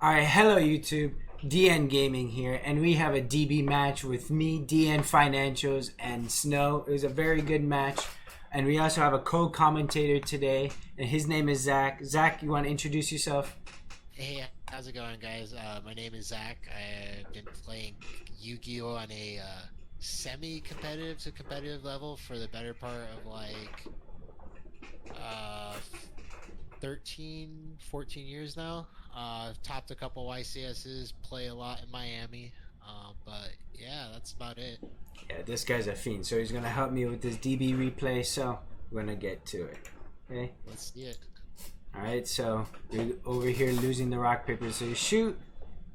Alright, hello YouTube, DN Gaming here, and we have a DB match with me, DN Financials, and Snow. It was a very good match, and we also have a co-commentator today, and his name is Zach. Zach, you want to introduce yourself? Hey, how's it going, guys? My name is Zach. I've been playing Yu-Gi-Oh on a semi-competitive to competitive level for the better part of uh 13, 14 years now. I've topped a couple YCSs, play a lot in Miami. But yeah, that's about it. Yeah, this guy's a fiend, so he's going to help me with this DB replay, so we're going to get to it. Okay? Let's see it. Alright, so we're over here losing the rock, paper, scissors, shoot.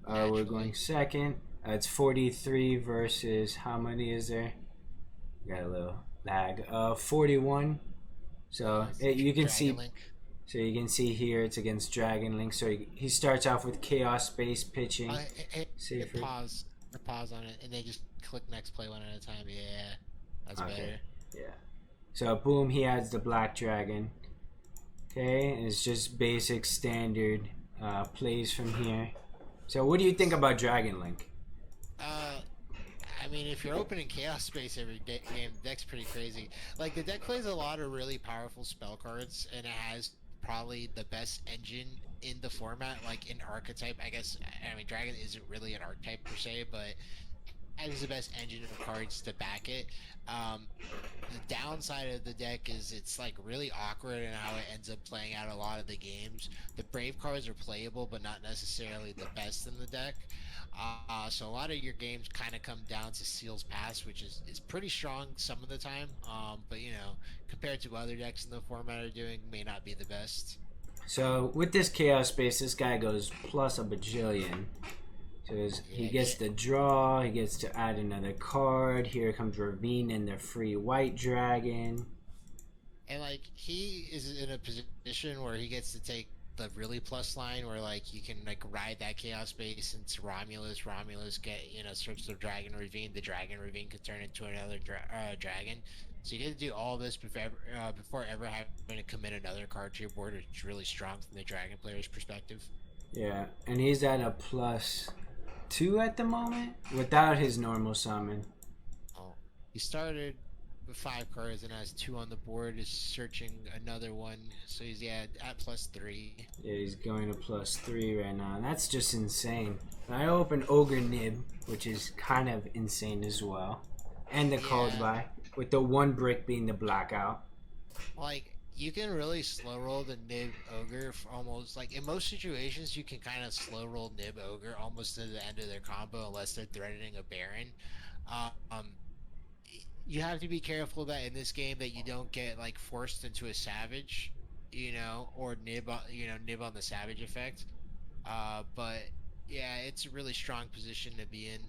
We're going second. It's 43 versus, how many is there? Got a little lag. 41. So you can see, Link. so you can see here it's against Dragon Link. So he starts off with Chaos Space pitching. Hit pause or pause on it, and then just click next play one at a time. Yeah, that's better. Yeah. So boom, he adds the Black Dragon. Okay, and it's just basic standard plays from here. So what do you think about Dragon Link? I mean, if you're opening Chaos Space every game, the deck's pretty crazy. Like, the deck plays a lot of really powerful spell cards, and it has probably the best engine in the format, like in archetype. I guess, I mean, Dragon isn't really an archetype per se, but it has the best engine of cards to back it. The downside of the deck is it's like really awkward in how it ends up playing out a lot of the games. The Brave cards are playable, but not necessarily the best in the deck. So a lot of your games kind of come down to Seal's Pass, which is pretty strong some of the time. But you know, compared to other decks in the format are doing, may not be the best. So with this Chaos Space, this guy goes plus a bajillion. So he gets the draw, he gets to add another card. Here comes Ravine and the free white dragon. And like, he is in a position where he gets to take the really plus line where like you can like ride that Chaos Space into Romulus get, you know, search the Dragon Ravine. The Dragon Ravine could turn into another dragon. So you get to do all this before ever having to commit another card to your board, which is really strong from the Dragon player's perspective. Yeah, and he's at a +2 at the moment without his normal summon. Oh, he started with 5 cards and has 2 on the board. Is searching another one, so he's at +3. Yeah, he's going to +3 right now. That's just insane. I opened Ogre Nib, which is kind of insane as well, and the called by with the 1 brick being the blackout. Like, you can really slow roll the Nib Ogre for almost, like, in most situations you can kind of slow roll Nib Ogre almost to the end of their combo unless they're threatening a Baron. You have to be careful that in this game that you don't get like forced into a Savage, you know, or Nib on the Savage effect. But yeah, it's a really strong position to be in.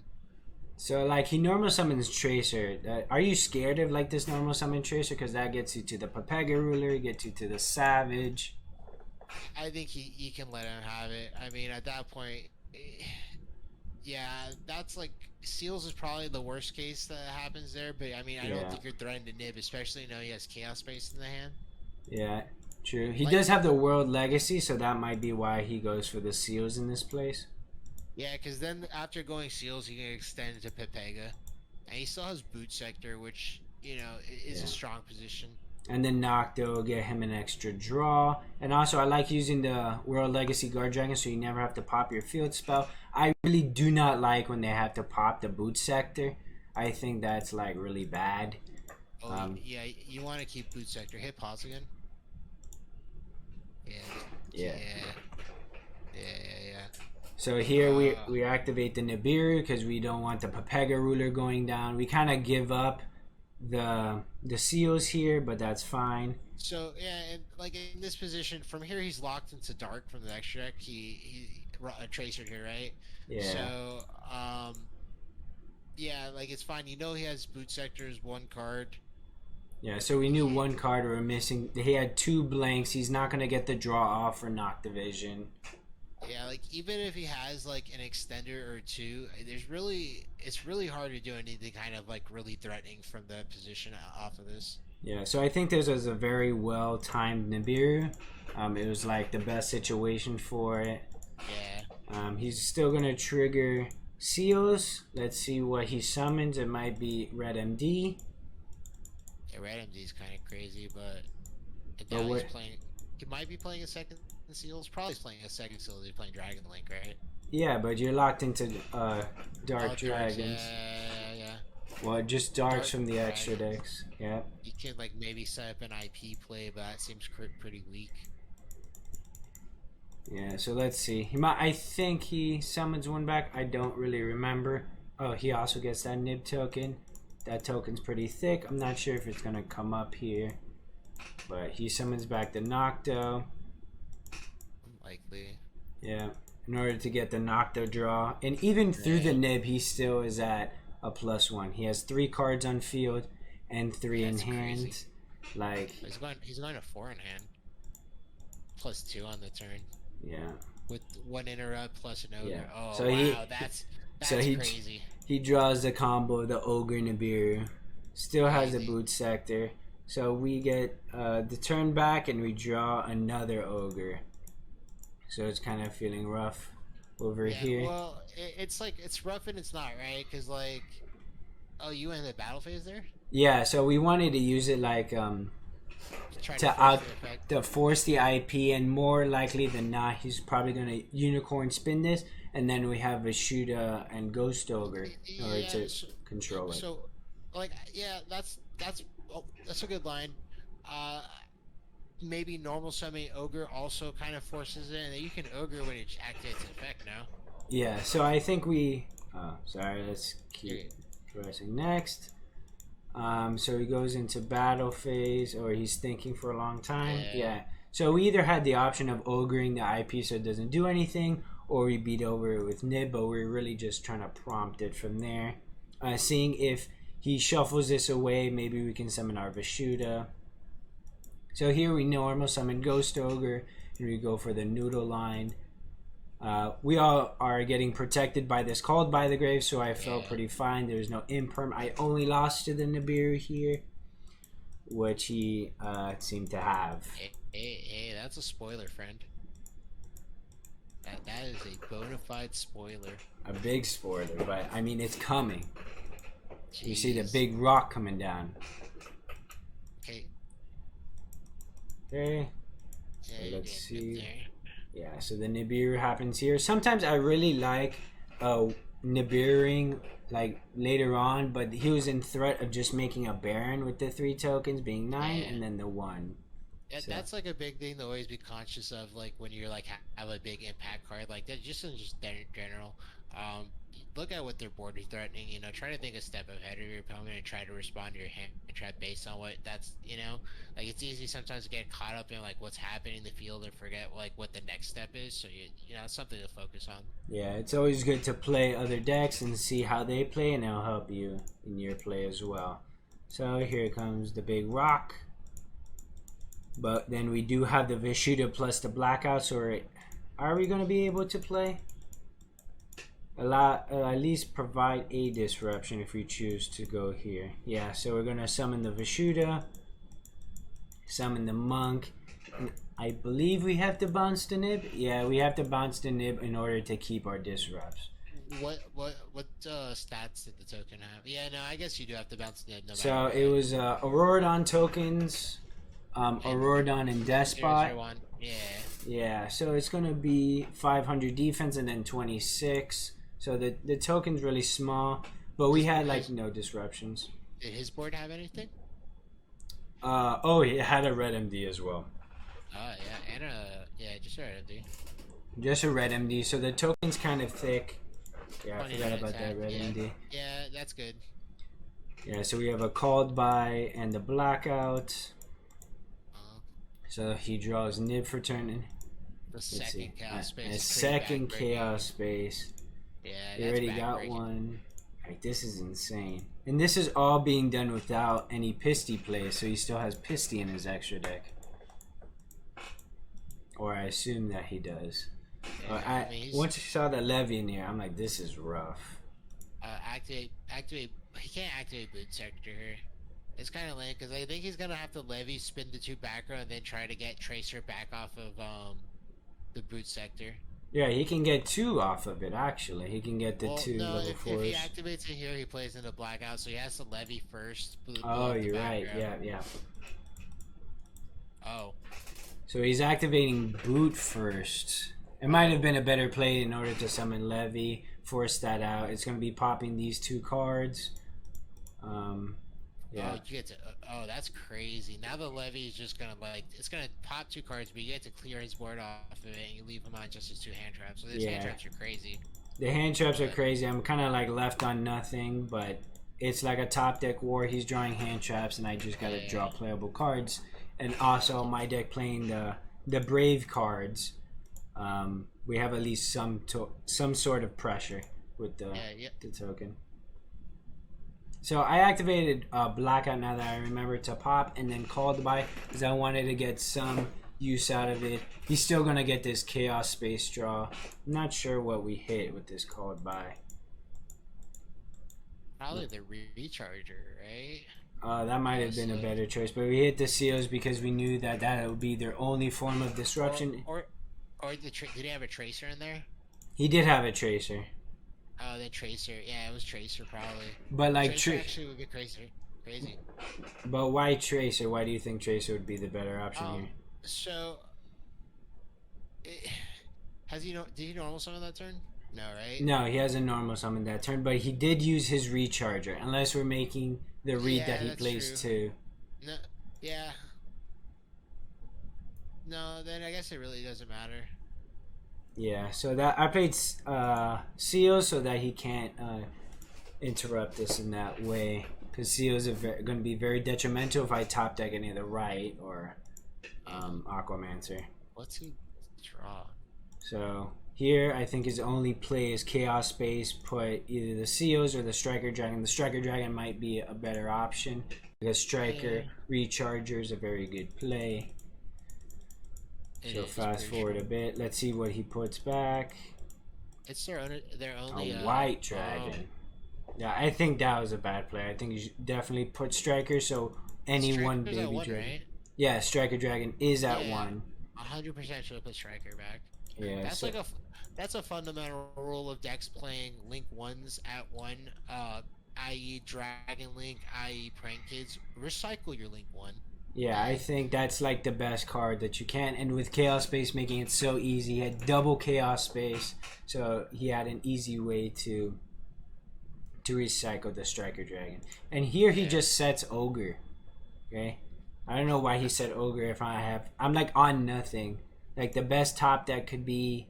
So like he normal summons Tracer. Are you scared of like this normal summon Tracer? Because that gets you to the Papega Ruler, gets you to the Savage. I think he can let him have it. I mean, at that point, yeah, that's like Seals is probably the worst case that happens there. But I mean, I don't think you're threatened to Nib, especially now he has Chaos Space in the hand. Yeah, true. He does have the World Legacy, so that might be why he goes for the Seals in this place. Yeah, because then after going Seals, he can extend to Pepega. And he still has Boot Sector, which, you know, is a strong position. And then Nocto will get him an extra draw. And also, I like using the World Legacy Guard Dragon so you never have to pop your field spell. I really do not like when they have to pop the Boot Sector. I think that's, like, really bad. Oh, yeah, you want to keep Boot Sector. Hit pause again. Yeah. So here we activate the Nibiru because we don't want the Papega Ruler going down. We kind of give up the Seals here, but that's fine. So yeah, and like in this position, from here he's locked into Dark from the next deck. He Tracer here, right? Yeah. So yeah, like it's fine. You know he has Boot Sector's 1 card. Yeah, so we knew 1 card we were missing. He had 2 blanks. He's not gonna get the draw off for Noctivision. Yeah, like even if he has like an extender or 2, it's really hard to do anything kind of like really threatening from that position off of this. Yeah, so I think this was a very well timed Nibiru. It was like the best situation for it. Yeah. He's still gonna trigger seals. Let's see what he summons. It might be Red MD. Yeah, Red MD is kind of crazy, but But now he's what? playing. He might be playing a second Seals. Probably playing a second Seals. He's playing Dragon Link, right? Yeah, but you're locked into Dark Oh, Darks. Yeah, Dragons. yeah, yeah. Well, just Darks Dark from the extra Dragons. decks. Yeah. You can like maybe set up an IP play, but that seems pretty weak. Yeah, so let's see. He might. I think he summons one back. I don't really remember. Oh, he also gets that nib token. That token's pretty thick. I'm not sure if it's gonna come up here, but he summons back the Nocto. Likely. Yeah, in order to get the Nocto draw, and even through the nib, he still is at a +1. He has 3 cards on field and 3 in That's hand. crazy. Like, He's going to 4 in hand. +2 on the turn. yeah. With 1 interrupt plus an ogre. Yeah. Oh So wow, that's he crazy. he draws the combo of the Ogre Nibiru. Still has the Crazy. boot sector. So we get the turn back and we draw another Ogre. So it's kind of feeling rough over Yeah, here. well, it's like it's rough and it's not, right? Because like, oh, you in the battle phase there? Yeah, so we wanted to use it like Try to force out the effect. to force the IP, and more likely than not, he's probably gonna unicorn spin this, and then we have Vishuda and Ghost Ogre in order to control it. So, like, yeah, that's a good line. Uh, maybe normal summoning ogre also kind of forces it, and then you can ogre when it activates effect now. Yeah, so I think we. Sorry, let's keep pressing next. So he goes into battle phase, or he's thinking for a long time. Yeah. So we either had the option of ogreing the IP so it doesn't do anything, or we beat over it with nib, but we're really just trying to prompt it from there. Seeing if he shuffles this away, maybe we can summon our Vishuda. So here we normal summon Ghost Ogre, and we go for the noodle line. We all are getting protected by this Called by the Grave, so I felt pretty fine. There's no imperm. I only lost to the Nibiru here, which he seemed to have. Hey, that's a spoiler, friend. That is a bona fide spoiler. A big spoiler, but I mean, it's coming. Jeez. You see the big rock coming down. Okay. Okay. So Yeah, let's see. there. Yeah, so the Nibiru happens here. Sometimes I really like Nibiruing like later on, but he was in threat of just making a Baron with the 3 tokens being 9 and then the 1. So. That's like a big thing to always be conscious of, like when you're like have a big impact card like that. Just in general, look at what their board is threatening. You know, try to think a step ahead of your opponent and try to respond to your hand and try based on what that's. You know, like it's easy sometimes to get caught up in like what's happening in the field and forget like what the next step is. So you know, it's something to focus on. Yeah, it's always good to play other decks and see how they play, and it'll help you in your play as well. So here comes the big rock. But then we do have the Vishuda plus the Blackout, so are we going to be able to play? At least provide a disruption if we choose to go here. Yeah, so we're going to summon the Vishuda, summon the Monk. I believe we have to bounce the nib. Yeah, we have to bounce the nib in order to keep our disrupts. What stats did the token have? Yeah, no, I guess you do have to bounce the nib. No So matter it was Auroradon tokens, Auroradon and Despot. Yeah. Yeah, so it's going to be 500 defense and then 26. So the token's really small, but we had like no disruptions. Did his board have anything? Oh, it had a red MD as well. Yeah, and just a red MD. Just a red MD, so the token's kind of thick. Yeah, I forgot about attack. that red MD. Yeah, that's good. Yeah, so we have a Called By and the Blackout. So he draws nib for turn. The second chaos space. A second chaos space. Yeah, he already got one. Like, this is insane. And this is all being done without any Pisty plays, so he still has Pisty in his extra deck. Or I assume that he does. Yeah, once I saw the Levy in here, I'm like, this is rough. Activate. He can't activate Boot Sector here. It's kind of lame because I think he's gonna have to Levy, spin the 2 back row, and then try to get Tracer back off of the Boot Sector. Yeah, he can get 2 off of it, actually. He can get the Well, 2 no, level if he 4s. activates it here, he plays into blackout, so he has to levy first, blow Oh, up the you're right. background. Yeah, yeah. Oh, So he's activating boot first. It might have been a better play in order to summon Levy, force that out. It's going to be popping these 2 cards. oh, Yeah. you get to. Oh, that's crazy. Now the levy is just gonna it's gonna pop 2 cards, but you get to clear his board off of it, and you leave him on just his 2 hand traps. So these hand Yeah. traps are crazy. The hand traps are But crazy. I'm kind of like left on nothing, but it's like a top deck war. He's drawing hand traps, and I just got to draw playable cards. And also, my deck playing the Brave cards. We have at least some sort of pressure with the token. So I activated Blackout now that I remember to pop, and then called by because I wanted to get some use out of it. He's still gonna get this Chaos Space draw. I'm not sure what we hit with this called by. probably the recharger, right? That might have been a better choice, but we hit the seals because we knew that would be their only form of disruption. Or did he have a tracer in there? He did have a tracer. Oh, the tracer. Yeah, it was tracer probably. But like tracer actually would be tracer. Crazy. But why tracer? Why do you think tracer would be the better option here? So, did he normal summon that turn? No, right? No, he has a normal summon that turn, but he did use his recharger. Unless we're making the read that he plays too. No, yeah. No, then I guess it really doesn't matter. Yeah, so that I played Seals so that he can't interrupt us in that way. Because Seals are going to be very detrimental if I top deck any of the right or Aquamancer. What's he draw? So here, I think his only play is Chaos Space. Put either the Seals or the Striker Dragon. The Striker Dragon might be a better option because Striker Recharger is a very good play. So fast forward a bit. Let's see what he puts back. It's their only a white dragon. Yeah, I think that was a bad play. I think you should definitely put Striker so any one baby dragon. Right? Yeah, Striker Dragon is at 1. 100% should have put Striker back. Yeah, that's that's a fundamental rule of decks playing Link 1s at 1, i.e. Dragon Link, i.e. Prank Kids. Recycle your Link 1. Yeah, I think that's like the best card that you can. And with Chaos Space making it so easy, he had double Chaos Space, so he had an easy way to recycle the Striker Dragon. And here he just sets Ogre. Okay, I don't know why he said Ogre if I'm like on nothing. Like the best top deck could be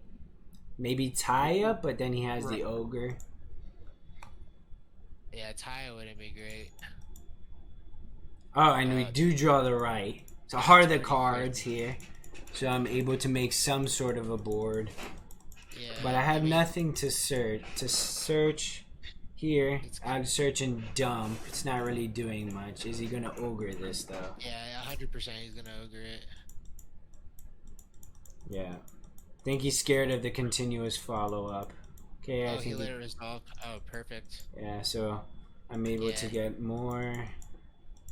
maybe Taya, but then he has the Ogre. Yeah, Taya wouldn't be great. Oh, and we do draw the right. So heart of the cards here. So I'm able to make some sort of a board. Yeah, but I have nothing to search here. I'm searching dump. It's not really doing much. Is he going to ogre this though? Yeah, 100% he's going to ogre it. Yeah. I think he's scared of the continuous follow-up. Okay, I think he let it resolve. Oh, perfect. Yeah, so I'm able to get more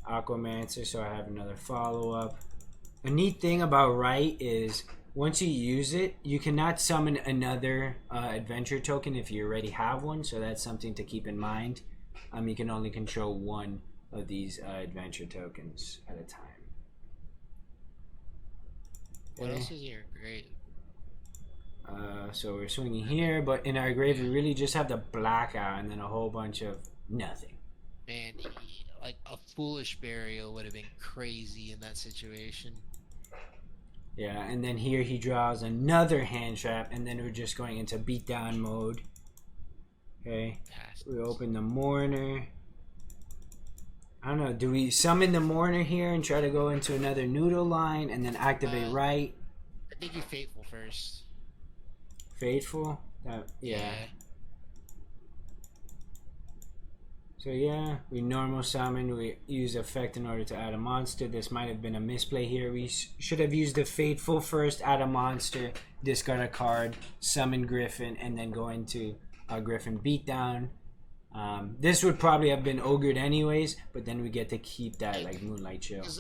Aquamancer, so I have another follow-up. A neat thing about right is once you use it, you cannot summon another adventure token if you already have one, so that's something to keep in mind. You can only control one of these adventure tokens at a time. What else is here? Great. So we're swinging here, but in our grave we really just have the blackout and then a whole bunch of nothing. Man, like a foolish burial would have been crazy in that situation. Yeah, and then here he draws another hand trap, and then we're just going into beatdown mode. Okay, we open the Mourner. I don't know, do we summon the Mourner here and try to go into another noodle line and then activate right? I think you Fateful first. Fateful? Yeah. So yeah, we normal summon, we use effect in order to add a monster. This might have been a misplay here. We should have used the Fateful first, add a monster, discard a card, summon Griffin, and then go into Griffin beatdown. This would probably have been ogred anyways, but then we get to keep that like Moonlight Chill. Because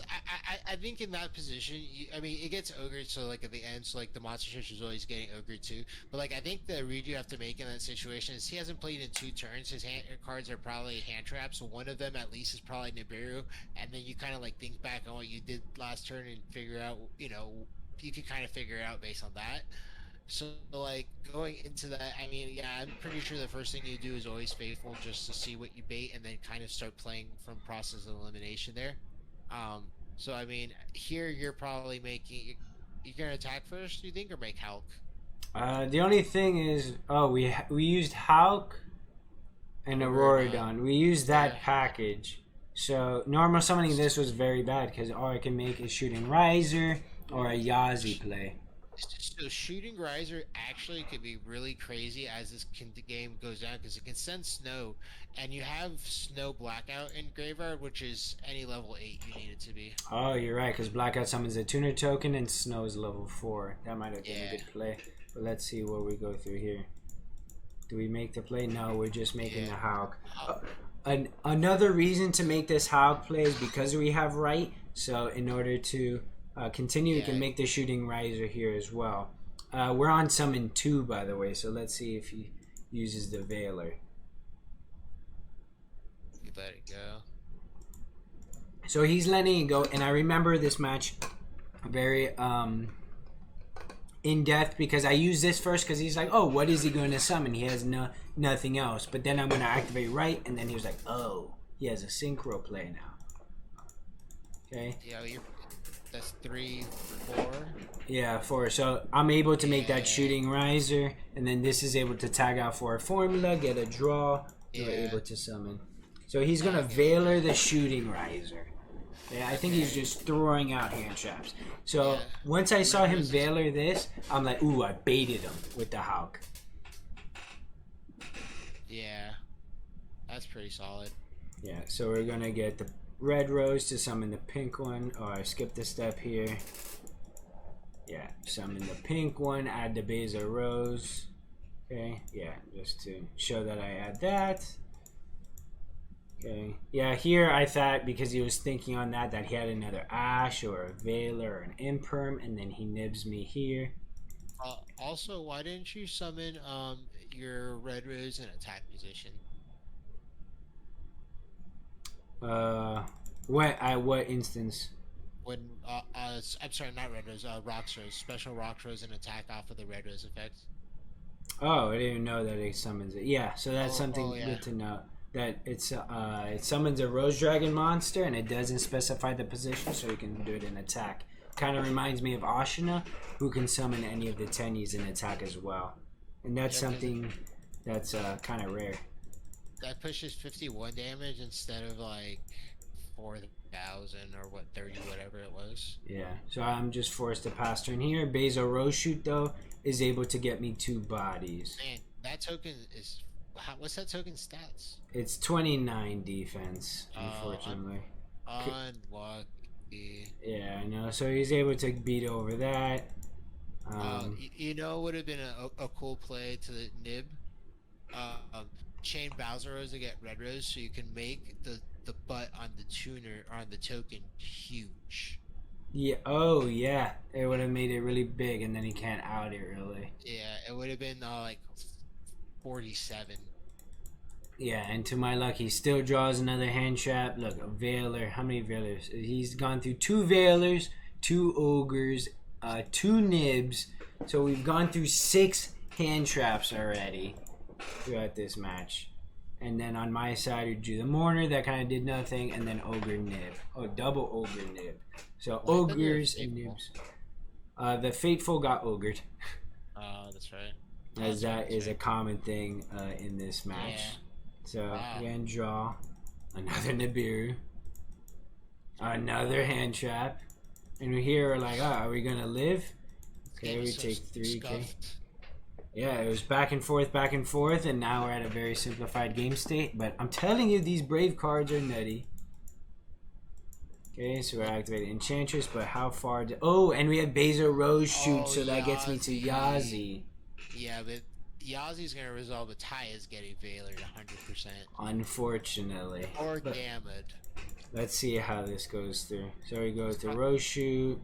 I think in that position, I mean, it gets ogred, so like at the end, so like the monster church is always getting ogred too. But like I think the read you have to make in that situation is he hasn't played in 2 turns. His cards are probably hand traps. So one of them at least is probably Nibiru, and then you kind of like think back on what you did last turn and figure out, you can kind of figure it out based on that. So, like, going into that, I mean, yeah, I'm pretty sure the first thing you do is always faithful just to see what you bait and then kind of start playing from process of elimination there. Um, so, I mean, here you're probably making. You're going to attack first, do you think, or make Hulk? The only thing is, we used Hulk and Auroradon. We used that package. So, normal summoning this was very bad because all I can make is Shooting Riser or a Yazi play. So shooting riser actually could be really crazy as this game goes down because it can send snow, and you have snow blackout in graveyard, which is any level 8 you need it to be. Oh, you're right, because blackout summons a tuner token and snow is level 4. That might have been a good play. But let's see what we go through here. Do we make the play? No, we're just making the Hulk. Another reason to make this Hulk play is because we have right. So in order to continue, we can make the Shooting Riser here as well. We're on summon 2, by the way, so let's see if he uses the Veiler. You let it go. So he's letting it go, and I remember this match very in depth because I used this first because he's like, oh, what is he going to summon? He has nothing else. But then I'm going to activate right, and then he was like, oh, he has a Synchro play now. Okay. Yeah, that's 3, 4. Yeah, 4. So I'm able to make that Shooting Riser, and then this is able to tag out for a formula, get a draw, you're able to summon. So he's going to Veiler the Shooting Riser. Yeah, I think he's just throwing out hand traps. So once I saw him Veiler this, I'm like, ooh, I baited him with the Hulk. Yeah, that's pretty solid. Yeah, so we're going to get the red rose to summon the pink one, or skip the step here. Yeah, summon the pink one, add the Beza rose. Okay, yeah, just to show that I add that. Okay, yeah, here I thought because he was thinking on that he had another Ash or a Veiler or an Imperm, and then he nibs me here. Also, why didn't you summon your red rose in attack position? What instance? When I'm sorry, not red rose, rocks rose, special rocks rose and attack off of the red rose effect. Oh, I didn't even know that it summons it. Yeah, so that's something good to know. That it summons a Rose Dragon monster and it doesn't specify the position, so you can do it in attack. Kind of reminds me of Ashina, who can summon any of the Tenyis in attack as well, and that's something that's kind of rare. That pushes 51 damage instead of like 4,000 or 30, whatever it was. Yeah, so I'm just forced to pass turn here. Bezo Rose Shoot though is able to get me 2 bodies. Man, that token is. What's that token stats? It's 29 defense, unfortunately. Unlucky. Yeah, I know. So he's able to beat over that. You know, would have been a cool play to the nib. Chain Bowser Rose to get Red Rose, so you can make the butt on the tuner or on the token huge. Yeah. Oh, yeah. It would have made it really big, and then he can't out it really. Yeah, it would have been like 47. Yeah, and to my luck, he still draws another hand trap. Look, a Veiler. How many Veilers? He's gone through 2 Veilers, 2 Ogres, 2 Nibs. So we've gone through 6 hand traps already throughout this match. And then on my side, we drew the Mourner. That kind of did nothing. And then Ogre Nib. Oh, double Ogre Nib. So Ogres and Nibs. The Fateful got Ogred. Oh, that's right. As that is a common thing in this match. Yeah. So, again, draw. Another Nibiru. Another hand trap. And here we're like, are we going to live? Okay, we take 3. Okay. Yeah, it was back and forth, and now we're at a very simplified game state. But I'm telling you, these Brave cards are nutty. Okay, so we're activating Enchantress, but how far... Oh, and we have Bezo Rose Shoot, so that gets me to Yazi. Yeah, but Yazi's gonna resolve a tie as getting Valor 100%. Unfortunately. Or But Gamut. let's see how this goes through. So we go to row shoot,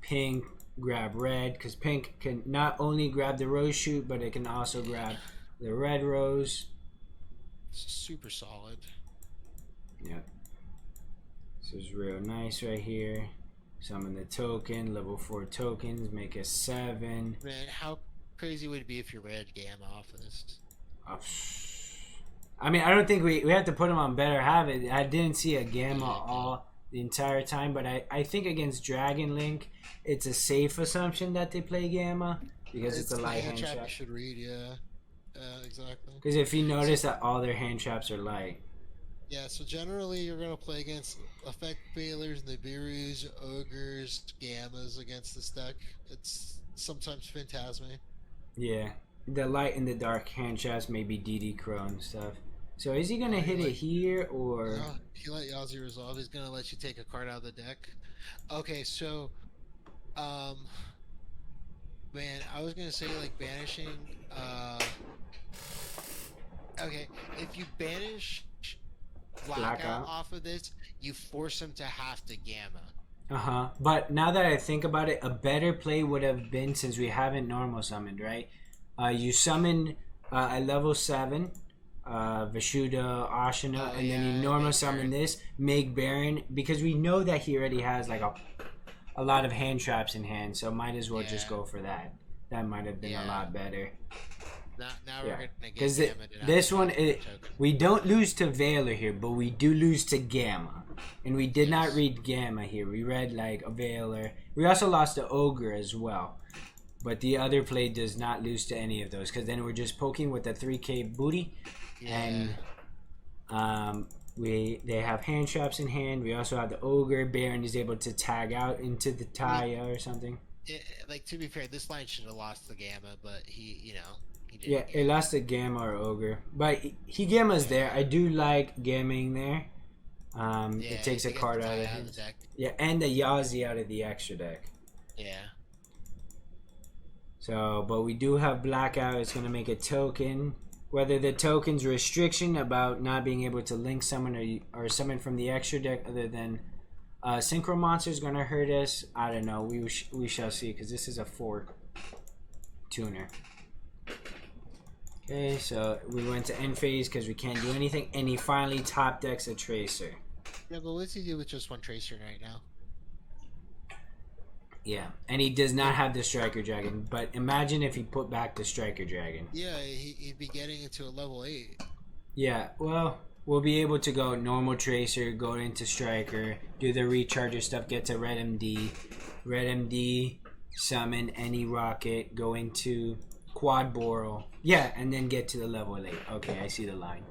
pink, grab red, because pink can not only grab the rose shoot, but it can also grab the red rose. Super solid. Yep. This is real nice right here. Summon the token, level 4 tokens, make a 7. Man, how crazy would it be if you read Gamma off of this? Oh, I mean, I don't think we have to put him on better habit. I didn't see a gamma all the entire time, but I think against Dragon Link, it's a safe assumption that they play gamma because it's a light hand trap. You should read, yeah. Exactly. Because if you notice that all their hand traps are light. Yeah, so generally you're going to play against Effect Failures, Nibiru's, Ogres, Gammas against this deck. It's sometimes Phantasme. Yeah. The light and the dark hand traps, maybe DD Crow and stuff. So is he going to hit it here or... No, he let Yazi resolve. He's going to let you take a card out of the deck. Okay, so... Man, I was going to say, like, banishing... Okay, if you banish... Blackout off of this, you force him to have to gamma. But now that I think about it, a better play would have been, since we haven't normal summoned, right? You summon at level 7 Vishuddha, Ashina, and then you normal summon this, make Baron, because we know that he already has like a lot of hand traps in hand, so might as well just go for that. That might have been a lot better. Now we're gonna get because Gamma. This one, we don't lose to Valor here, but we do lose to Gamma, and we did not read Gamma here. We read like a Valor. We also lost to Ogre as well, but the other play does not lose to any of those, because then we're just poking with the 3k booty, and they have hand traps in hand. We also have the Ogre. Baron is able to tag out into the Taya or something. Like, to be fair, this line should have lost the Gamma, but he Yeah, it lost to Gamma or Ogre. But he Gamma's there. I do like Gammaing there. It takes a card out of his deck. Yeah, and the Yazi out of the extra deck. Yeah. So, but we do have Blackout. It's going to make a token. Whether the token's restriction about not being able to link summon or summon from the extra deck other than Synchro Monster is going to hurt us. I don't know. We shall see, because this is a 4 tuner. Okay, so we went to end phase because we can't do anything, and he finally top decks a Tracer. Yeah, but what's he do with just one Tracer right now? Yeah, and he does not have the Striker Dragon, but imagine if he put back the Striker Dragon. Yeah, he'd be getting into a level 8. Yeah, well, we'll be able to go normal Tracer, go into Striker, do the recharger stuff, get to Red MD, summon any rocket, go into Quad Boral. Yeah, and then get to the level 8. Okay, I see the line.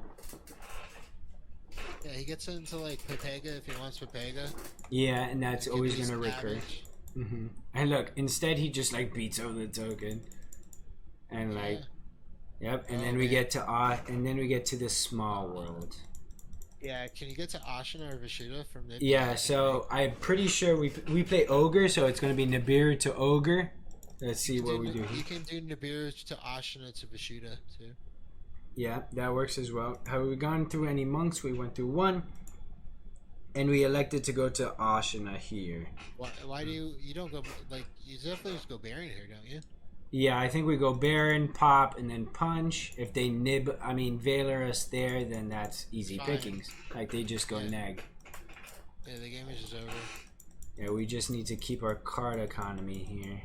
Yeah, he gets into like Pepega if he wants Pepega. Yeah, and that's always gonna recur. And look, instead he just like beats over the token, and like, yep. And then we get to the small world. Yeah, can you get to Ashina or Vishuddha from Nibiru? Yeah, so I'm pretty sure we play Ogre, so it's gonna be Nibiru to Ogre. Let's see what we do. You can do Nibiru to Ashina to Vishuddha too. Yeah, that works as well. Have we gone through any monks? We went through one, and we elected to go to Ashina here. Why do you don't go, like, you definitely just go Baron here, don't you? Yeah, I think we go Baron, pop, and then punch. If they Valor us there, then that's easy pickings. Like, they just go neg. Yeah, the game is just over. Yeah, we just need to keep our card economy here.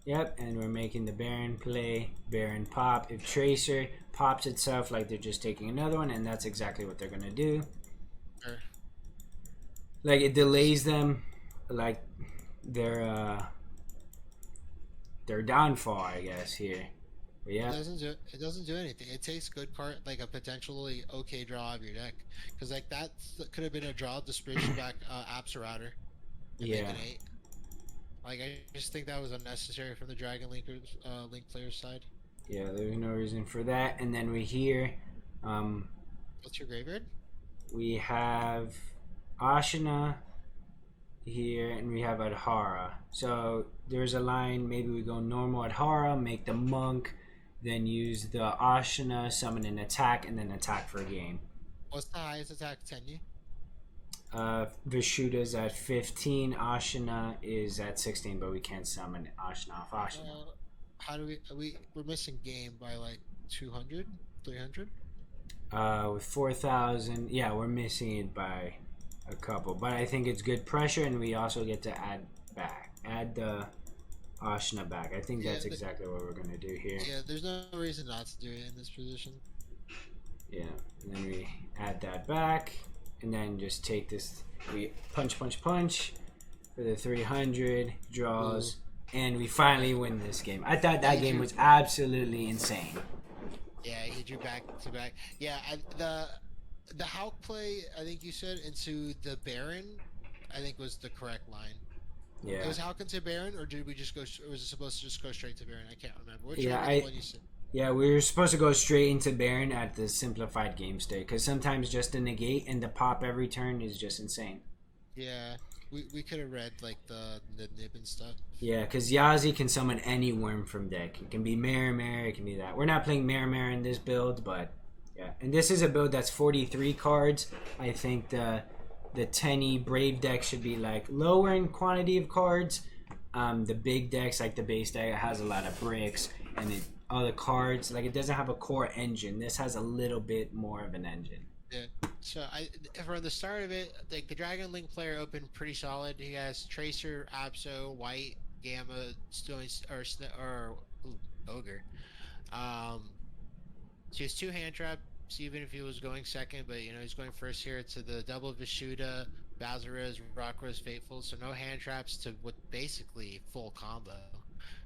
Yep, and we're making the Baron play, Baron pop. If Tracer pops itself, like, they're just taking another one, and that's exactly what they're gonna do. Sure. Like, it delays them, like, their downfall, I guess, here. But yeah. It doesn't do anything. It takes good card, like a potentially okay draw of your deck, because like that could have been a draw to spread you back Apsarouter. Yeah. Like, I just think that was unnecessary from the Dragon Link player's side. Yeah, there's no reason for that. And then we hear, what's your graveyard? We have Ashina here, and we have Adhara. So there's a line, maybe we go normal Adhara, make the monk, then use the Ashina, summon an attack, and then attack for a game. What's the highest attack, Tenyi? Vishuda's at 15, Ashina is at 16, but we can't summon Ashina off Ashina. How do we're missing game by like 200, 300? With 4,000, yeah, we're missing it by a couple, but I think it's good pressure, and we also get to add the Ashina back. I think that's exactly what we're gonna do here. Yeah, there's no reason not to do it in this position. Yeah, and then we add that back, and then just take this. We punch for the 300 draws, and we finally win this game. I thought that game was absolutely insane. Yeah, he drew back to back. Yeah, the Hulk play, I think you said, into the Baron, I think was the correct line. Yeah. It was Hulk into Baron, or did we just go? Or was it supposed to just go straight to Baron? I can't remember. Which one you said? Yeah, we were supposed to go straight into Baron at the simplified game state, because sometimes just the negate and the pop every turn is just insane. Yeah, we could have read like the nib and stuff. Yeah, because Yazi can summon any worm from deck. It can be Mare, it can be that. We're not playing Mare in this build, but yeah. And this is a build that's 43 cards. I think the Tenyi Brave deck should be like lower in quantity of cards. The big decks, like the base deck, has a lot of bricks, and all the cards, like it doesn't have a core engine. This has a little bit more of an engine. Yeah. So from the start of it, like the Dragon Link player opened pretty solid. He has Tracer, Abso, White, Gamma, Stone, or Ogre. So he has 2 hand traps, even if he was going second, but he's going first here to the double Vishuda, Bazarez, Rockros, Fateful. So no hand traps to what basically full combo.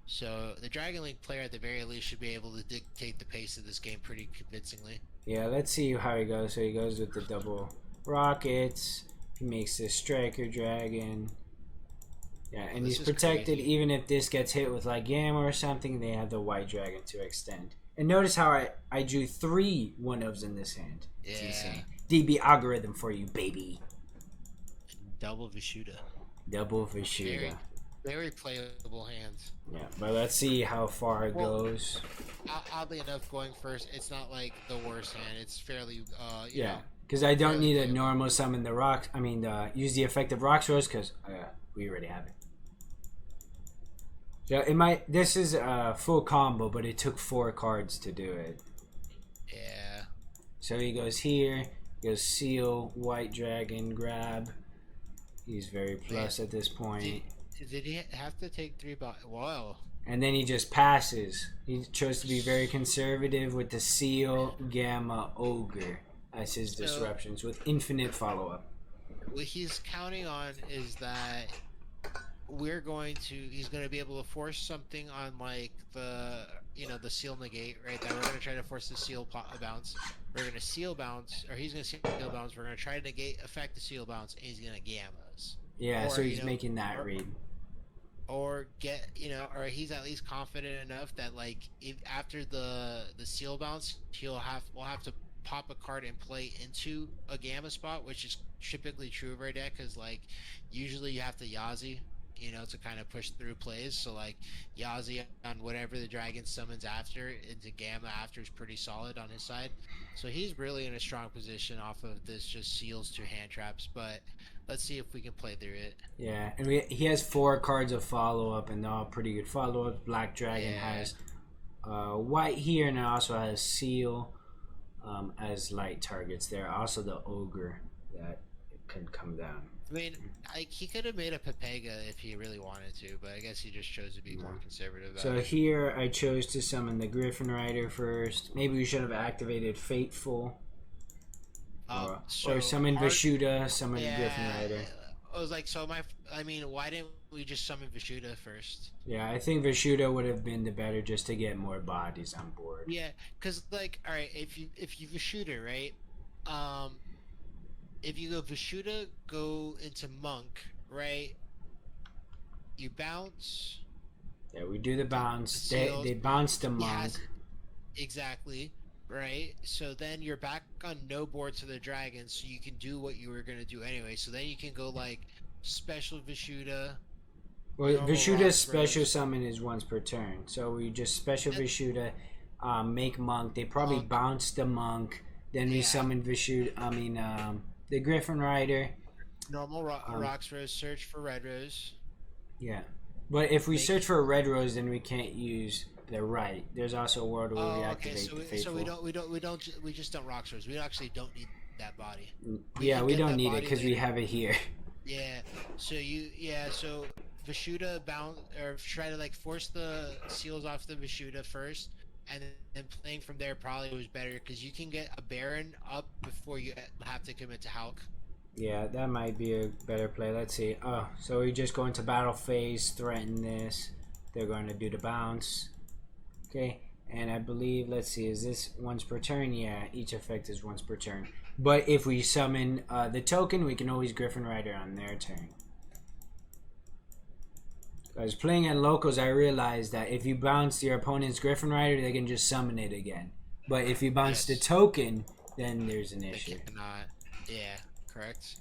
So the Dragon Link player at the very least should be able to dictate the pace of this game pretty convincingly. Yeah, let's see how he goes. So he goes with the double rockets. He makes this striker dragon. Yeah, and he's protected even if this gets hit with like Gamma or something. They have the white dragon to extend. And notice how I drew 3 1-ofs in this hand. It's insane. DB algorithm for you, baby. Double Vishuda. Double Vishuda. Very playable hands. Yeah, but let's see how far it goes. Oddly enough, going first, it's not like the worst hand. It's fairly, yeah, because I don't need a normal summon the rock. I mean, use the effective rock source because we already have it. So it might. This is a full combo, but it took 4 cards to do it. Yeah. So he goes here. He goes seal, white dragon, grab. He's very plus at this point. Did he have to take 3 Wow. And then he just passes. He chose to be very conservative with the seal, gamma, ogre as his disruptions with infinite follow-up. What he's counting on is that he's going to be able to force something on like the seal negate, right? That we're going to try to force the seal bounce. We're going to seal bounce, or he's going to seal bounce. We're going to try to negate, affect the seal bounce, and he's going to gammas. Yeah, so he's making that read. Or or he's at least confident enough that like if after the seal bounce, we'll have to pop a card and play into a gamma spot, which is typically true of our deck, because like usually you have to Yazi, to kind of push through plays. So like Yazi on whatever the dragon summons after into gamma after is pretty solid on his side. So he's really in a strong position off of this just seals to hand traps, but let's see if we can play through it. Yeah, and he has 4 cards of follow-up, and they're all pretty good follow-ups. Black Dragon has white here, and it also has seal as light targets there. Also the ogre that can come down. I mean, he could have made a Pepega if he really wanted to, but I guess he just chose to be more conservative. So here I chose to summon the Griffin Rider first. Maybe we should have activated Fateful. Or summon Vishuda, summon Griffin Rider. I was like, why didn't we just summon Vishuda first? Yeah, I think Vishuda would have been the better just to get more bodies on board. Yeah, because like, all right, if you Vishuda, right? If you go Vishuda, go into Monk, right? You bounce. Yeah, we do the bounce. They bounce the Monk. Exactly. Right, so then you're back on no board to the dragon, so you can do what you were gonna do anyway. So then you can go like special Vishuda. Well, Vishuda's special summon is once per turn, so we just special Vishuda. make monk. They probably Monk. bounce the monk. Then we Yeah. summon Vishuda. The Griffin Rider. Normal Um, rocks rose. Search for red rose. yeah, but if we Make search for a red rose, then we can't use the right. There's also a world where we Oh, okay. activate So the so faithful. we just don't rock swords. We actually don't need that body. We Yeah, can we get don't that need it body because we later. have it here. Yeah. So Vishuda bound or try to like force the seals off the Vishuda first, and then playing from there probably was better because you can get a Baron up before you have to commit to Hulk. Yeah, that might be a better play. Let's see. Oh, so we just go into battle phase, threaten this. They're going to do the bounce. Okay, and I believe, let's see, is this once per turn? Yeah, each effect is once per turn. But if we summon the token, we can always Griffin Rider on their turn. I was playing at locals, I realized that if you bounce your opponent's Griffin Rider, they can just summon it again. But if you bounce the Yes. token, then there's an They issue. cannot. Yeah. Correct.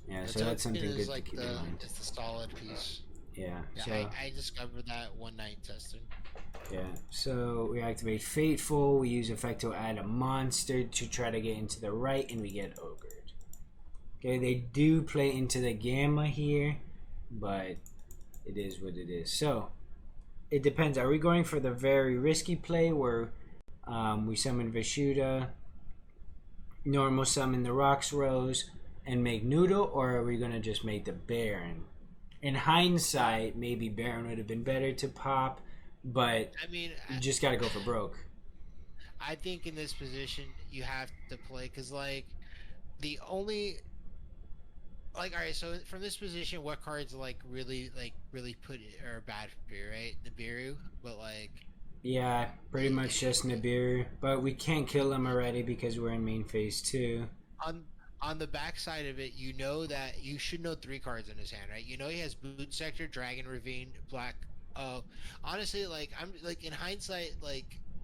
Yeah, The so that's token something is good to like keep in mind. it's the solid piece. Yeah, Yeah, so I discovered that one night testing. yeah, so we activate Fateful. We use effect to add a monster to try to get into the right, and we get Ogred. Okay, they do play into the Gamma here, but it is what it is. So it depends. Are we going for the very risky play where we summon Vishuda, normal summon the Rocks Rose, and make Noodle, or are we going to just make the Baron? In hindsight, maybe Baron would have been better to pop, but I mean, you just got to go for broke. I think in this position you have to play because the only all right. So from this position, what cards really put it are bad for you, right? Nibiru, but Yeah, pretty much just Nibiru, but we can't kill him already because we're in main phase 2. on on the backside of it, you know that you should know three cards in his hand, right? You know he has Boot Sector, Dragon Ravine, Black. Oh, honestly, I'm in hindsight,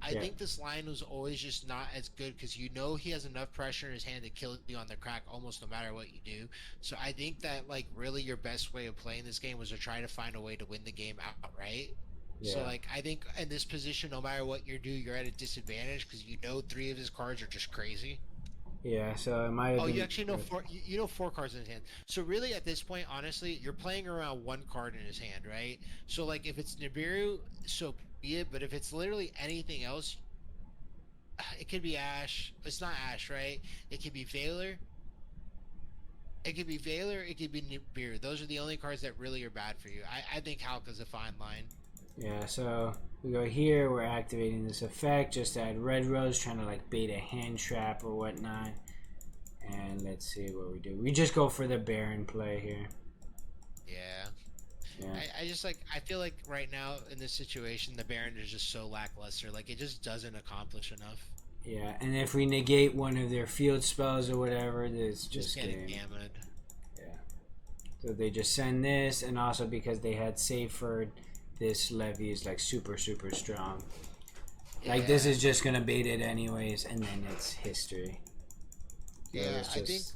I Yeah, think this line was always just not as good because you know he has enough pressure in his hand to kill you on the crack almost no matter what you do. So I think that really your best way of playing this game was to try to find a way to win the game outright. So yeah, I think in this position, no matter what you do, you're at a disadvantage because you know three of his cards are just crazy. yeah. So it might have Oh, you been. actually know four. You know four cards in his hand. So really, at this point, honestly, you're playing around one card in his hand, right? So if it's Nibiru, so be it. But if it's literally anything else, it could be Ash. It's not Ash, right? It could be Valor. It could be Valor. It could be Nibiru. Those are the only cards that really are bad for you. I think Halka's a fine line. Yeah, so we go here. We're activating this effect just to add Red Rose, trying to bait a hand trap or whatnot. And let's see what we do. We just go for the Baron play here. Yeah. Yeah, I just I feel like right now in this situation the Baron is just so lackluster. It just doesn't accomplish enough. yeah. And if we negate one of their field spells or whatever, it's just Getting game. gammoned. Yeah. So they just send this, and also because they had Saferd, this levy is super super strong. This Yeah. is just gonna bait it anyways, and then it's history. So Yeah, it's just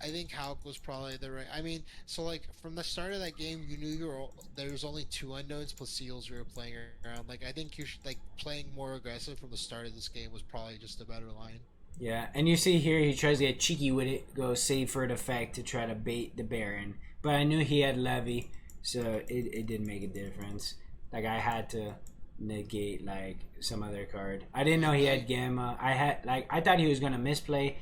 I think Hulk was probably the right. I mean, so from the start of that game, you knew there was only two unknowns plus seals you were playing around. I think you should playing more aggressive from the start of this game was probably just a better line. yeah. And you see here he tries to get cheeky with it, go Saferd effect to try to bait the Baron. But I knew he had levy, so it didn't make a difference. I had to negate some other card. I didn't know he had Gamma. I thought he was gonna misplay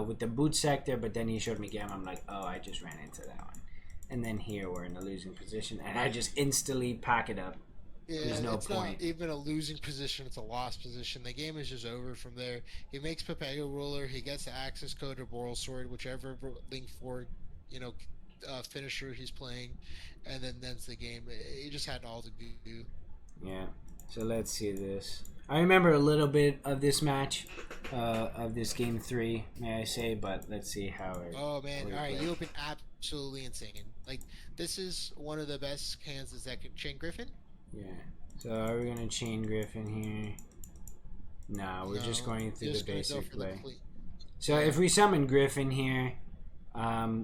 with the boot sector, but then he showed me Gamma. I'm like, oh, I just ran into that one. And then here we're in a losing position, and I just instantly pack it up. Yeah, There's no it's point. not even a losing position; it's a lost position. The game is just over from there. He makes Pepego ruler. He gets the access code or Boral Sword, whichever Link 4, you know, finisher he's playing, and then ends the game. He just had all the goo. Yeah. So let's see this. I remember a little bit of this match, of this game 3, may I say, but let's see how it. Oh man! All right, played. you open absolutely insane. This is one of the best hands is that Chain Griffin. Yeah. So are we gonna chain Griffin here? No, we're just No, going through you're the just gonna go basic for the play. complete. So Yeah. if we summon Griffin here,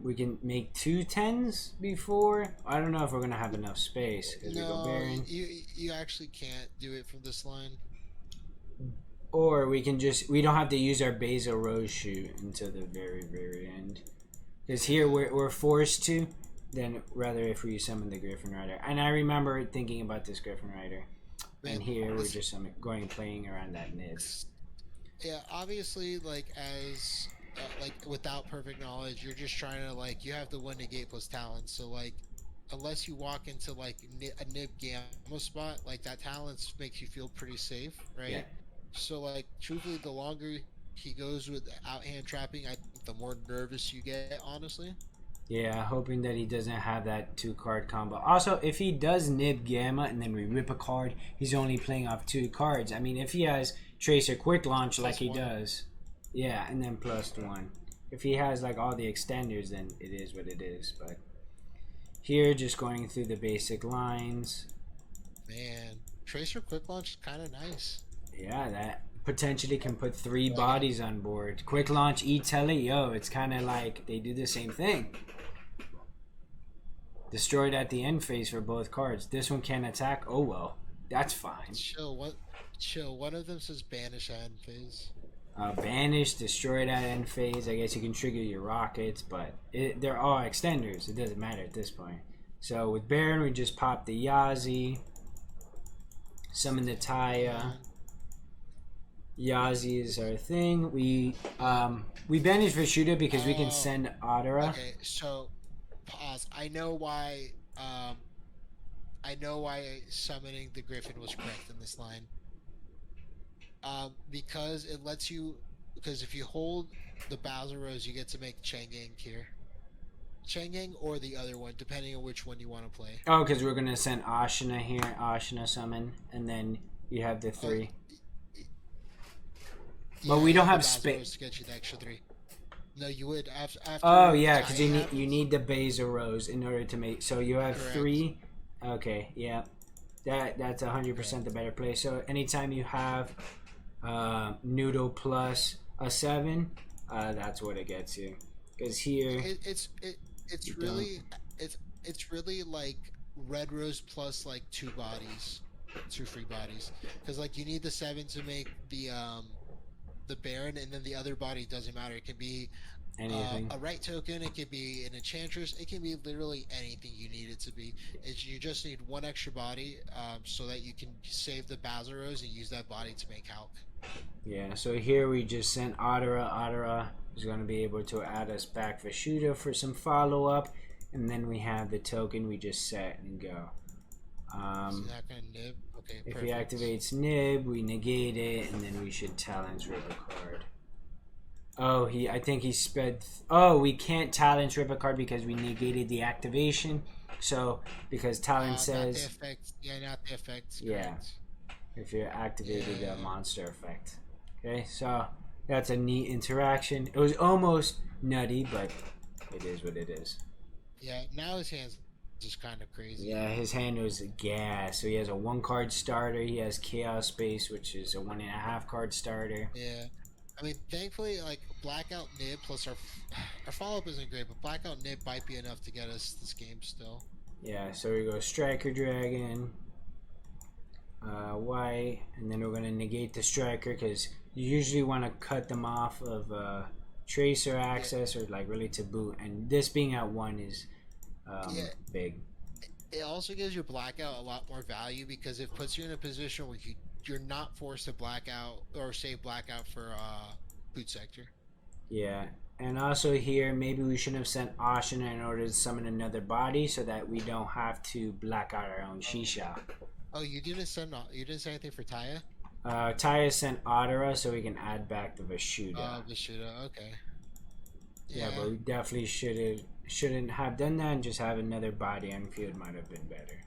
we can make 2 10s before. I don't know if we're gonna have enough space because we go No, Baron. you actually can't do it from this line. Or we don't have to use our Basil Rose shoot until the very, very end. Because here we're forced to, then rather if we summon the Griffin Rider. And I remember thinking about this Griffin Rider. And here we're just going and playing around that nib. Yeah, obviously, like as like without perfect knowledge, you're just trying to like you have the one negate plus talent. So like, unless you walk into like a nib gamma spot, like that talents makes you feel pretty safe, right? Yeah. So like, truthfully, the longer he goes with outhand trapping, I think the more nervous you get, honestly. Yeah, hoping that he doesn't have that 2-card combo. Also, if he does nib Gamma and then we rip a card, he's only playing off 2 cards. I mean, if he has Tracer Quick Launch like he does, yeah, and then +1. If he has like all the extenders, then it is what it is. But here, just going through the basic lines. Man, Tracer Quick Launch is kind of nice. Yeah, that potentially can put 3 bodies on board. Quick Launch, E-Tele, yo, it's kind of like they do the same thing. Destroyed at the end phase for both cards. This one can't attack. Oh well, that's fine. Chill. What? Chill. One of them says banish at end phase. Banish, destroyed at end phase. I guess you can trigger your rockets, but they're all extenders. It doesn't matter at this point. So with Baron, we just pop the Yazi, summon the Taya. Yazi is our thing. We banish Vishuda because we can send Adara. Okay, so pause. I know why summoning the Griffin was correct in this line. Because it lets you, because if you hold the Bowser Rose, you get to make Chang'e here. Chang'e or the other one, depending on which one you want to play. Oh, because we're gonna send Ashina here, Ashina summon, and then you have the 3. Yeah, but we don't have space to get you the extra 3. No, you would after. Oh yeah, because you need the Basil Rose in order to make. So you have Correct. 3. Okay, yeah, that's 100% the better play. So anytime you have Noodle plus a 7, that's what it gets you. Because here it's really like Red Rose plus like 2 bodies, 2 free bodies. Because like you need the 7 to make the Baron, and then the other body doesn't matter. It can be anything. A right token, it can be an enchantress, it can be literally anything you need it to be. You just need 1 extra body so that you can save the Bowser Rose and use that body to make Hulk. Yeah, so here we just sent Adara. Adara is going to be able to add us back Vishuda for some follow-up, and then we have the token we just set and go. So that kind of nib. Okay, if perfect. he activates Nib, we negate it, and then we should Talons rip a card. Oh, I think he sped. Oh, we can't Talons rip a card because we negated the activation. So, because Talon says. Not the effect. Yeah, not the effect. Yeah. If you activated the monster effect. Okay, so that's a neat interaction. It was almost nutty, but it is what it is. Yeah, now his hand's just kind of crazy. Yeah, his hand was gas. So he has a 1-card starter. He has Chaos Space, which is a 1.5-card starter. Yeah. I mean, thankfully, like, Blackout Nib plus our follow-up isn't great, but Blackout Nib might be enough to get us this game still. Yeah, so we go Striker Dragon, white, and then we're going to negate the Striker because you usually want to cut them off of Tracer access or, like, really to boot. And this being at 1 is big. It also gives your Blackout a lot more value because it puts you in a position where you're not forced to blackout or save blackout for boot sector. Yeah, and also here maybe we should have sent Ashina in order to summon another body so that we don't have to black out our own Shisha. Oh, you didn't say anything for Taya? Taya sent Adara so we can add back the Vishuda. Oh, Vishuda, okay. Yeah, but we definitely shouldn't have done that and just have another body on field might have been better.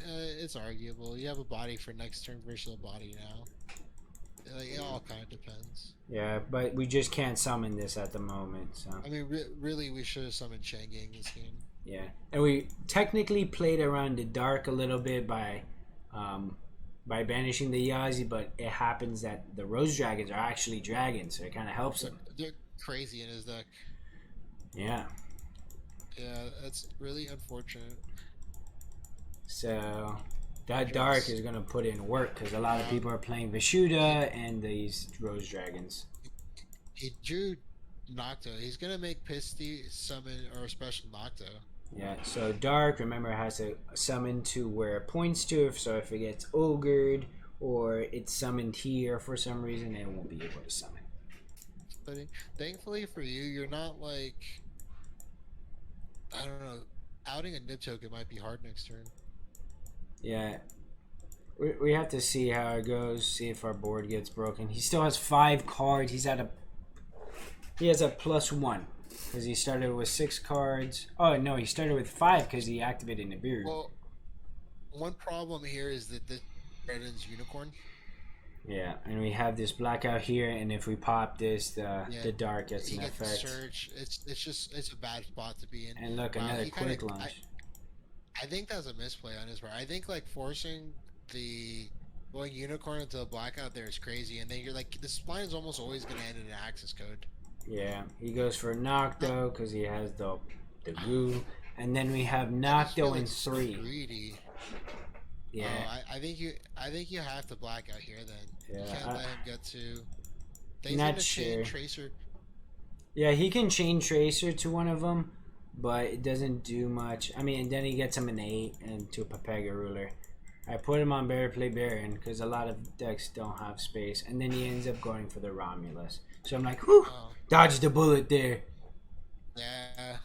It's arguable. You have a body for next turn versus a body now. Like, it all kind of depends. Yeah, but we just can't summon this at the moment. So I mean, really, we should have summoned Chang'e in this game. Yeah, and we technically played around the dark a little bit by banishing the Yazi, but it happens that the Rose Dragons are actually dragons, so it kind of helps him. They're crazy in his deck. Yeah. Yeah, that's really unfortunate. So That dark is gonna put in work because a lot of people are playing Vishuda and these Rose Dragons. He drew Nocto. He's gonna make Pisty summon or special Nocto. Yeah, so dark, remember, has a summon to where it points to. So if it gets ogred or it's summoned here for some reason, it won't be able to summon. But thankfully for you, you're not like, I don't know, outing a nib token might be hard next turn. Yeah, we have to see how it goes. See if our board gets broken. He still has 5 cards. He has a +1 because he started with 6 cards. Oh no, he started with 5 because he activated Nibiru. Well, one problem here is that this Redden's Unicorn. Yeah, and we have this blackout here, and if we pop this, the dark gets an effect. Search. It's a bad spot to be in. And look, another quick launch. I think that's a misplay on his part. I think like forcing the going unicorn into a blackout there is crazy, and then you're like, this line is almost always going to end in an access code. Yeah, he goes for Nocto because he has the goo, and then we have Nocto in 3. Greedy. Yeah, I think you have to black out here then. Yeah, you can't let him get to. Not sure. Chain Tracer. Yeah, he can chain Tracer to one of them, but it doesn't do much. I mean, then he gets him an 8 and to a Papega Ruler. I put him on Bear Play Baron because a lot of decks don't have space, and then he ends up going for the Romulus. So I'm like, whew, dodged the bullet there. Yeah.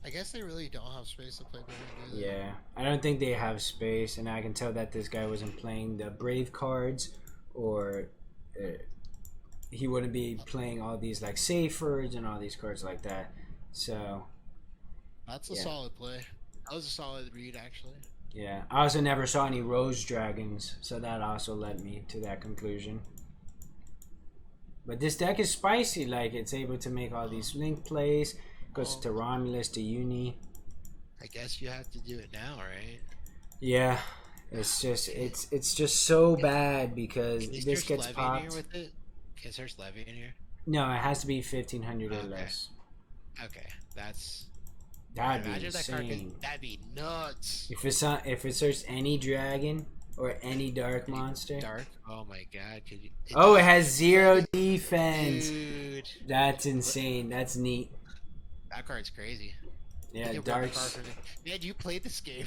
I guess they really don't have space to play Baron, do they? Yeah, I don't think they have space, and I can tell that this guy wasn't playing the Brave cards, or he wouldn't be playing all these like Safers and all these cards like that. So that's a solid play. That was a solid read, actually. Yeah, I also never saw any Rose Dragons, so that also led me to that conclusion. But this deck is spicy, like it's able to make all these link plays. Goes to Romulus, to Uni. I guess you have to do it now, right? Yeah, it's just so bad because this gets popped. Here with it? Can search Levy in here? No, it has to be 1500 or less. Okay, that'd be insane. That'd be nuts. If it searches any dragon or any dark monster. Dark? Oh my god! Could you? It has 0 defense. Dude, that's insane. That's neat. That card's crazy. Yeah, darks. Man, you played this game.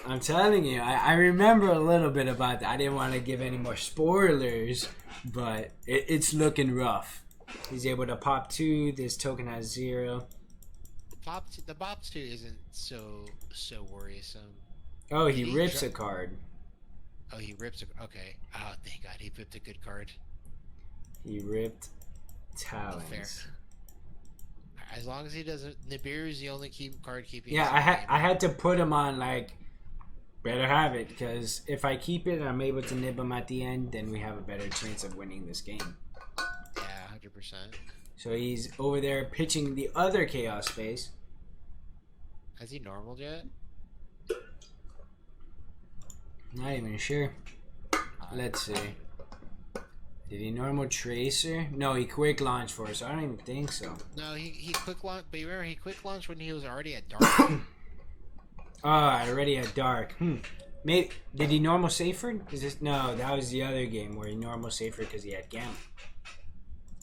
I'm telling you, I remember a little bit about that. I didn't want to give any more spoilers, but it's looking rough. He's able to pop 2. This token has 0. The pop 2 isn't so worrisome. Oh, he rips a card. Oh, he rips a... Okay. Oh, thank God. He ripped a good card. He ripped Talons. Fair. As long as he doesn't... Nibiru is the only card keeping... Yeah, I had to put him on, like... Better have it, because if I keep it and I'm able to nib him at the end, then we have a better chance of winning this game. Yeah, 100%. So he's over there pitching the other Chaos Space. Has he normaled yet? Not even sure. Let's see. Did he normal Tracer? No, he quick launch for us. So I don't even think so. No, he quick launch. But remember, he quick launched when he was already at dark. I already had dark. Maybe did he normal Safer? Is this no? That was the other game where he normal Safer because he had Gamma.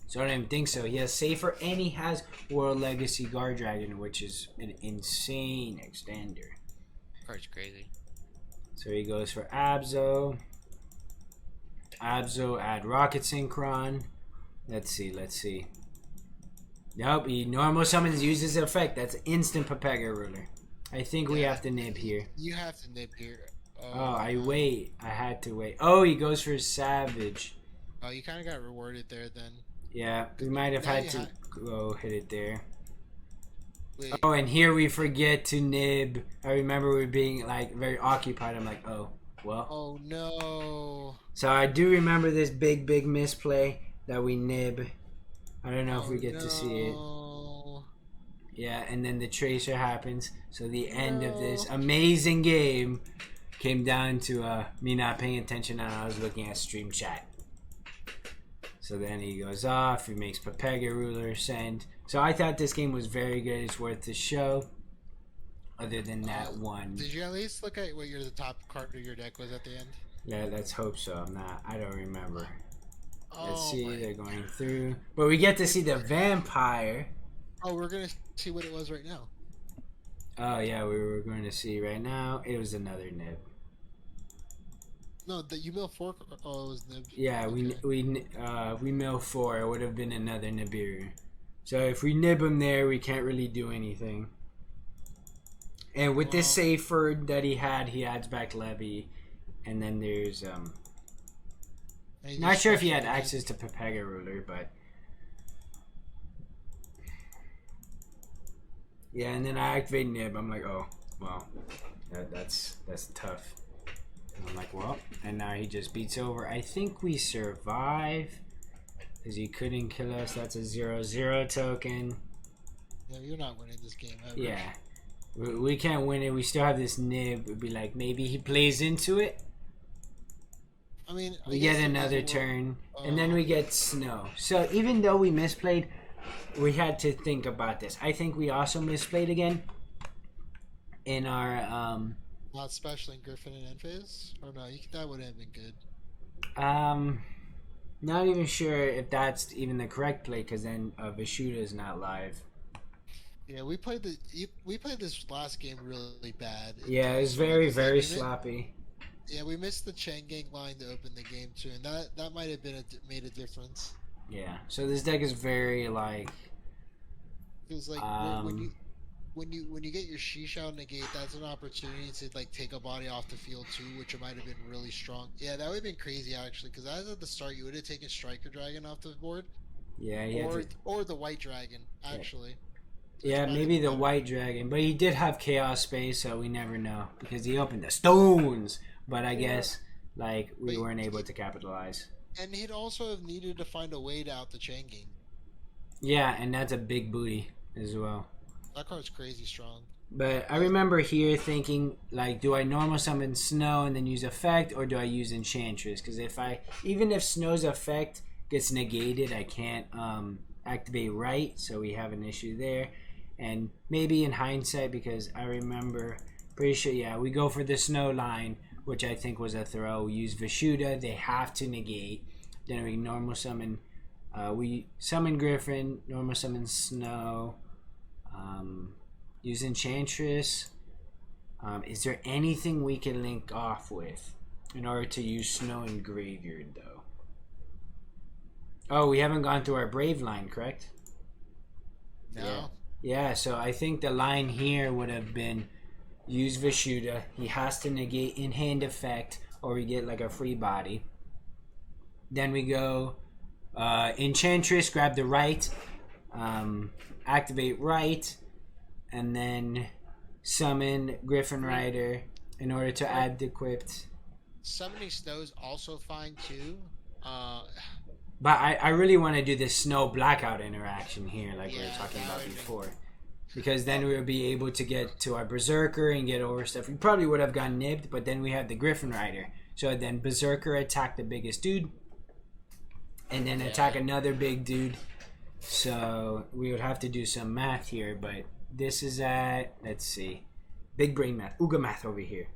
So I don't even think so. He has Safer and he has World Legacy Guard Dragon, which is an insane extender. Card's crazy. So he goes for Abzo. Abzo add Rocket Synchron. Let's see. Nope, he normal summons uses effect. That's instant Papega Ruler. I think we have to nib here. You have to nib here. I wait. I had to wait. Oh, he goes for Savage. Oh, you kind of got rewarded there then. Yeah, we might have had to go hit it there. Wait. Oh, and here we forget to nib. I remember we being like very occupied. I'm like, oh, well. Oh no. So I do remember this big misplay that we nib. I don't know if we get to see it. Yeah, and then the Tracer happens. So the end of this amazing game came down to me not paying attention and I was looking at stream chat. So then he goes off. He makes Papega Ruler send. So I thought this game was very good. It's worth the show. other than that one. Did you at least look at what the top card of your deck was at the end? Yeah, let's hope so. I don't remember. Let's Oh see, my they're going god. through. But we get to see the vampire. Oh, we're gonna see what it was right now. Oh yeah, we were going to see right now. It was another nib. No, you mill 4. Oh, it was nib. Yeah, Okay. we mill 4. It would have been another Nibiru. So if we nib him there, we can't really do anything. And with this safer that he had, he adds back Levy, and then there's not sure if he had access to Pepega Ruler, but yeah. And then I activate Nib. I'm like, oh, well, that's tough. And I'm like, well, and now he just beats over. I think we survive because he couldn't kill us. That's a 0/0 token. Yeah, you're not winning this game ever. Yeah, we can't win it. We still have this Nib. It'd be like maybe he plays into it. I mean, we get another turn, and then we get Snow. So even though we misplayed, we had to think about this. I think we also misplayed again in our not specialing Griffin and end phase, or no? That would have been good. Not even sure if that's even the correct play because then Vishuda is not live. Yeah, we played this last game really bad. Yeah, it was very sloppy. Yeah, we missed the Chain Gang line to open the game too, and that might have made a difference. Yeah, so this deck is very like. It was like when you get your Sheesh out negate, that's an opportunity to like take a body off the field too, which might have been really strong. Yeah, that would have been crazy actually, because as at the start you would have taken Striker Dragon off the board. Yeah, or the White Dragon actually. Yeah, maybe the White Dragon, but he did have Chaos Space, so we never know because he opened the stones. But I guess like we weren't able to capitalize. And he'd also have needed to find a way to out the Chain Gang. Yeah, and that's a big booty as well. That card's crazy strong. But I remember here thinking, like, do I normal summon Snow and then use effect, or do I use Enchantress? Because even if Snow's effect gets negated, I can't activate right, so we have an issue there. And maybe in hindsight, because I remember, pretty sure, yeah, we go for the Snow line, which I think was a throw. We use Vishuda, they have to negate. Then we normal summon, we summon Griffin, normal summon Snow, use Enchantress. Is there anything we can link off with in order to use Snow in Graveyard, though? Oh, we haven't gone through our Brave line, correct? No. Yeah, so I think the line here would have been use Vishuda. He has to negate in-hand effect, or we get like a free body. Then we go Enchantress, grab the right, activate right, and then summon Griffin Rider in order to add equipped. Summoning Snow's also fine too. But I really want to do this Snow Blackout interaction here, like we were talking about before. Because then we would be able to get to our Berserker and get over stuff. We probably would have gotten nibbed, but then we have the Griffin Rider. So then Berserker attack the biggest dude, and then attack another big dude. So we would have to do some math here, but this is at, let's see, big brain math, Ooga math over here.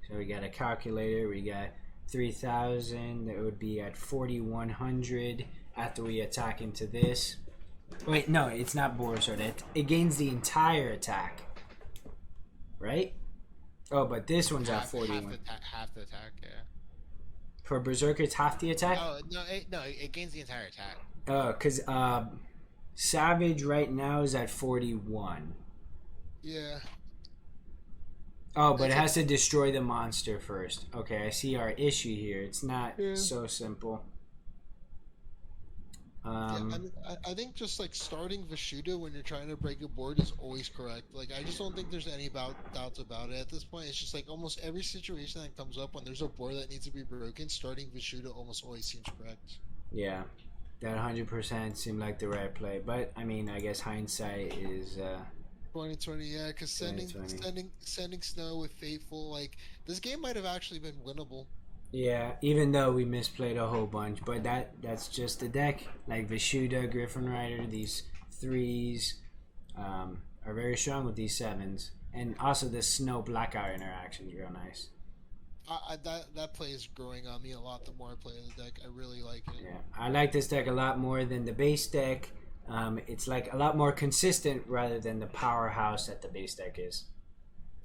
So we got a calculator, we got 3,000, that would be at 4,100 after we attack into this. Wait, no, it's not Boar Sword. It gains the entire attack. Right? Oh, but this one's at 41. Half the attack, yeah. For Berserker, it's half the attack? Oh, no, it gains the entire attack. Oh, because Savage right now is at 41. Yeah. Oh, but it has to destroy the monster first. Okay, I see our issue here. It's not so simple. I think just like starting Vishuda when you're trying to break a board is always correct. Like I just don't think there's any doubts about it at this point. It's just like almost every situation that comes up when there's a board that needs to be broken, starting Vishuda almost always seems correct. Yeah, that 100% seemed like the right play. But I mean, I guess hindsight is 2020, yeah, because sending Snow with Fateful, like this game might have actually been winnable. Yeah, even though we misplayed a whole bunch, but that's just the deck. Like Vishuda, Griffin Rider, these threes. are very strong with these 7s. And also the snow blackout interaction is real nice. That play is growing on me a lot the more I play the deck. I really like it. Yeah, I like this deck a lot more than the base deck. It's like a lot more consistent rather than the powerhouse that the base deck is.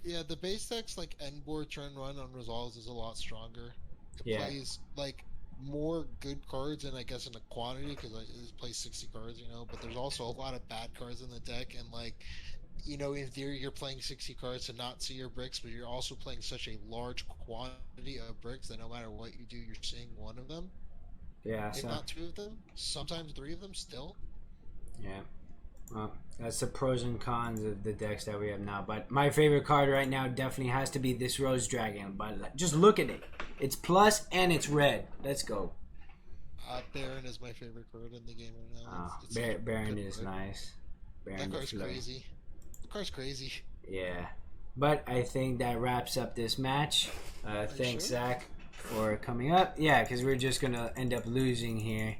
Yeah, the base deck's like end board turn run on resolves is a lot stronger. It Yeah, plays like more good cards, and I guess in a quantity because it plays 60 cards, But there's also a lot of bad cards in the deck, and in theory, you're playing 60 cards to not see your bricks, but you're also playing such a large quantity of bricks that no matter what you do, you're seeing one of them, yeah. if So not two of them, sometimes three of them still. yeah. Well, that's the pros and cons of the decks that we have now. But my favorite card right now definitely has to be this Rose Dragon. But just look at it. It's plus and it's red. Let's go. Baron is my favorite card in the game right now. Oh, It's such a Baron good is card. nice. Baron That the card's Fleur. crazy. That card's crazy. Yeah. But I think that wraps up this match. Thanks, sure? Zach, for coming up. Yeah, because we're just going to end up losing here.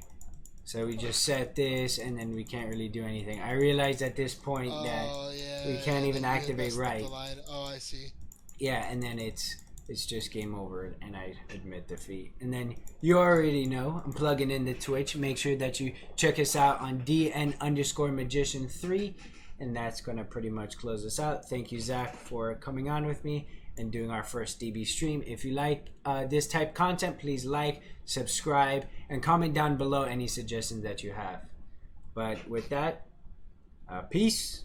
So we just set this, and then we can't really do anything. I realized at this point that Oh yeah. we can't even then you had activate messed up right. the line. Oh, I see. Yeah, and then it's just game over, and I admit defeat. And then you already know I'm plugging into Twitch. Make sure that you check us out on DN_Magician3, and that's gonna pretty much close us out. Thank you, Zach, for coming on with me and doing our first DB stream. If you like this type of content, please like, subscribe, and comment down below any suggestions that you have. But with that, peace.